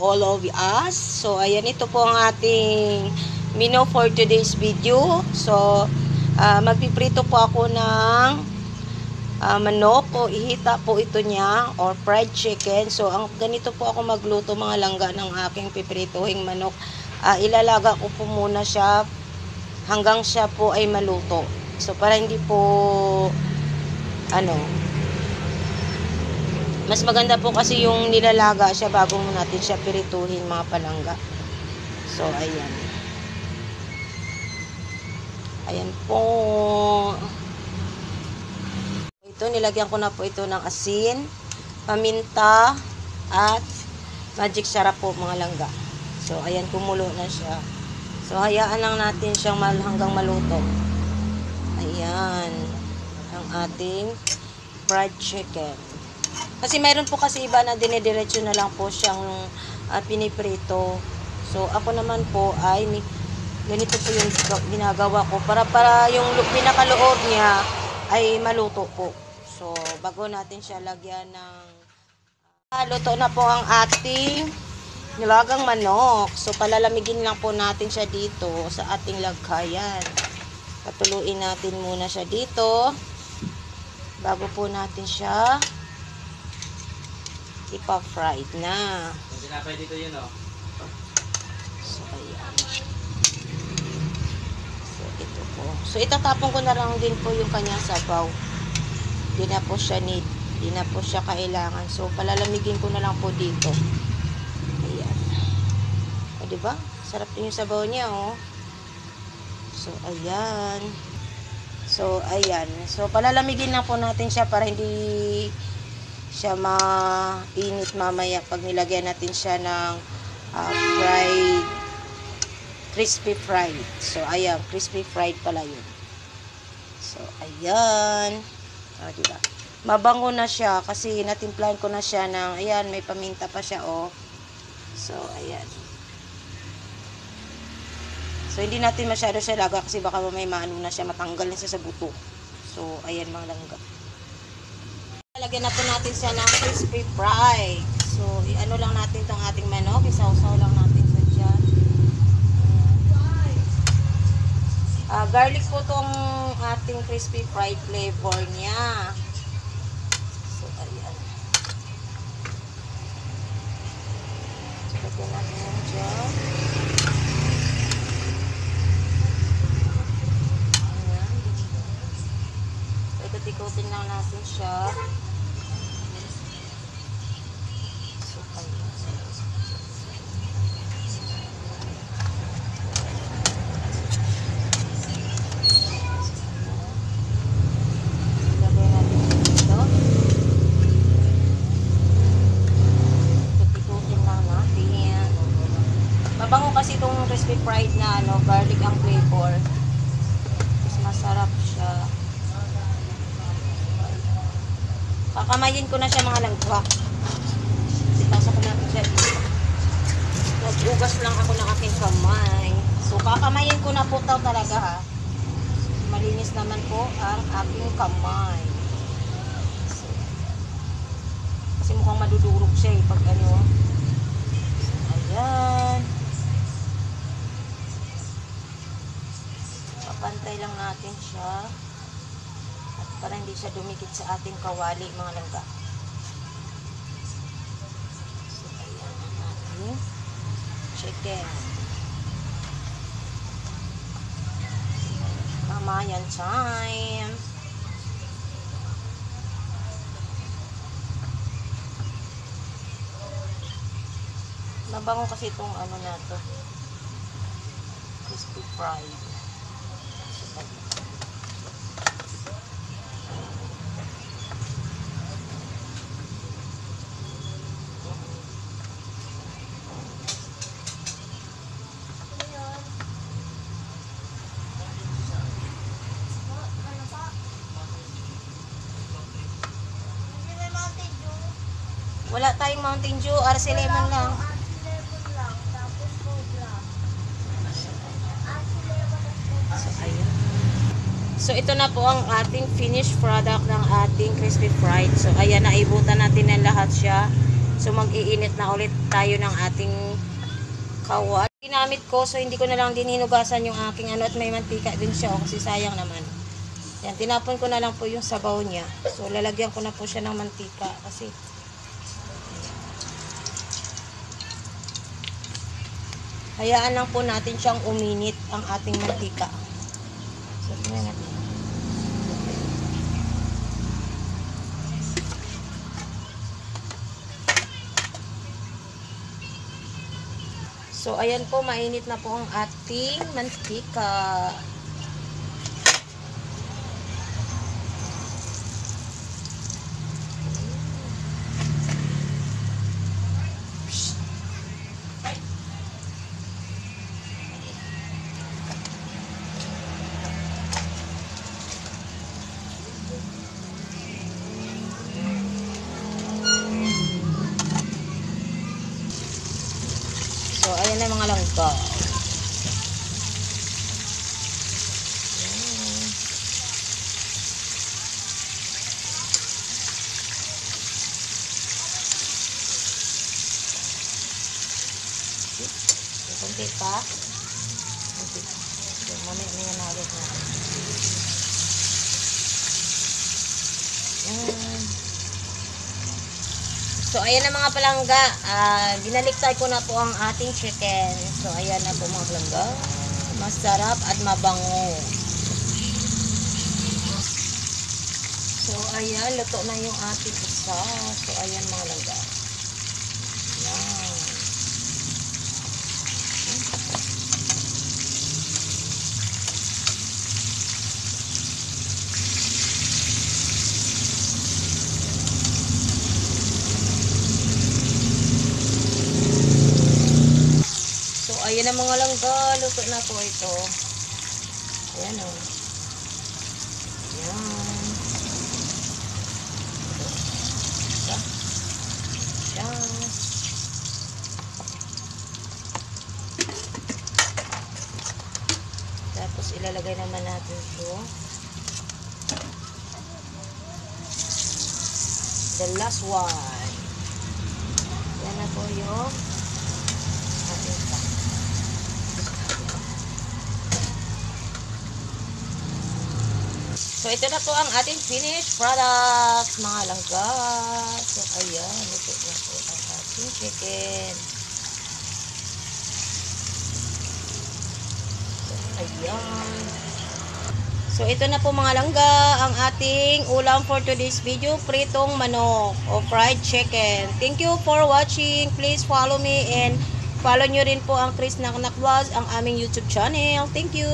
all of us. So, ayan, ito po ang ating menu for today's video. So, magpiprito po ako ng manok o ihita po ito niya or fried chicken. So, ganito po ako magluto mga langga ng aking piprituhing manok. Ilalaga ko po muna siya hanggang siya po ay maluto. So, para hindi po mas maganda po kasi yung nilalaga siya bago natin siya pirituhin mga palangga. So, ayan. Ayan po. Ito, nilagyan ko na po ito ng asin, paminta, at magic sarap po mga langga. So, ayan, kumulo na siya. So, hayaan lang natin siyang hanggang maluto. Ayan. Ang ating fried chicken. Kasi mayroon po kasi iba na dinidiretso na lang po siyang piniprito. So, ako naman po ay ganito po yung ginagawa ko para yung pinakaloob niya ay maluto po. So, bago natin siya lagyan ng luto na po ang ating nilagang manok. So, palalamigin lang po natin siya dito sa ating lagkayan. Patuluin natin muna siya dito bago po natin siya ipa-fried na. Hindi na pwede dito yun, oh. So, ayan. So, ito po. So, itatapon ko na lang din po yung kanyang sabaw. Hindi na po siya need. Hindi na po siya kailangan. So, palalamigin ko na lang po dito. Ayan. O, diba? Sarap din yung sabaw niya, oh. So, ayan. So, ayan. So, palalamigin lang po natin siya para hindi siya mainit mamaya pag nilagyan natin siya ng crispy fried. So, ayan, crispy fried pala yun. So, ayan. O, diba? Mabango na siya kasi natimplahan ko na siya ng, ayan, may paminta pa siya, oh. So, ayan. So, hindi natin masyado siya laga kasi baka may maano na siya, matanggal na siya sa buto. So, ayan mga langga. Lagyan na po natin siya ng crispy fried. So, i-ano lang natin itong ating manok. Isaw-saw lang natin sa dyan. Garlic po itong ating crispy fried flavor niya. So, ayan. So, lagyan natin yan dyan. Ayan. So, ikot-ikotin lang natin siya. Mabango kasi itong crispy fried na garlic ang flavor. Mas masarap siya. Kakamayin ko na siya mga langga. Pasok ko natin siya dito. Nag-ugas lang ako ng aking kamay. So, kakamayin ko na po talaga, ha. Malinis naman po ang aking kamay. So, kasi mukhang madudurog siya pag ayan. Papantay lang natin siya. At para hindi siya dumikit sa ating kawali, mga langga. Chicken. Kamayan time. Mabango kasi itong na to. Crispy fried. Wala tayong Mountain Dew, RC Lemon lang. So, ayun. So, ito na po ang ating finished product ng ating crispy fried. So, ayan, naibutan natin na lahat siya. So mag-iinit na ulit tayo ng ating kawat. Ginamit ko, so hindi ko na lang din hinugasan yung aking ano, at may mantika din siya, kasi sayang naman. Yan, tinapon ko na lang po yung sabaw niya. So lalagyan ko na po siya ng mantika kasi hayaan lang po natin siyang uminit ang ating mantika. So tingnan natin. So, ayan po, mainit na po ang ating mantika. So, ayan na mga langka. Kunti pa. Kunti pa. So, mamaya na yan ulit natin. Yan. So, ayan na mga palangga. Binaliktad ko na po ang ating chicken. So, ayan na po mga palangga. Masarap at mabango. So, ayan. Luto na yung ating isa. So, ayan mga palangga. Yan. Ayan ang mga langga, luto na po ito. Ayan o. Ayan. Ayan. Tapos ilalagay naman natin ito. The last one. Ayan na po yung ating pa. So, ito na po ang ating finished product, mga langga. So, ayan. Ito na po ang ating chicken. So, ayan. So, ito na po mga langga, ang ating ulam for today's video, pritong manok o fried chicken. Thank you for watching. Please follow me and follow nyo rin po ang Chris Naknak Vlogs, ang aming YouTube channel. Thank you.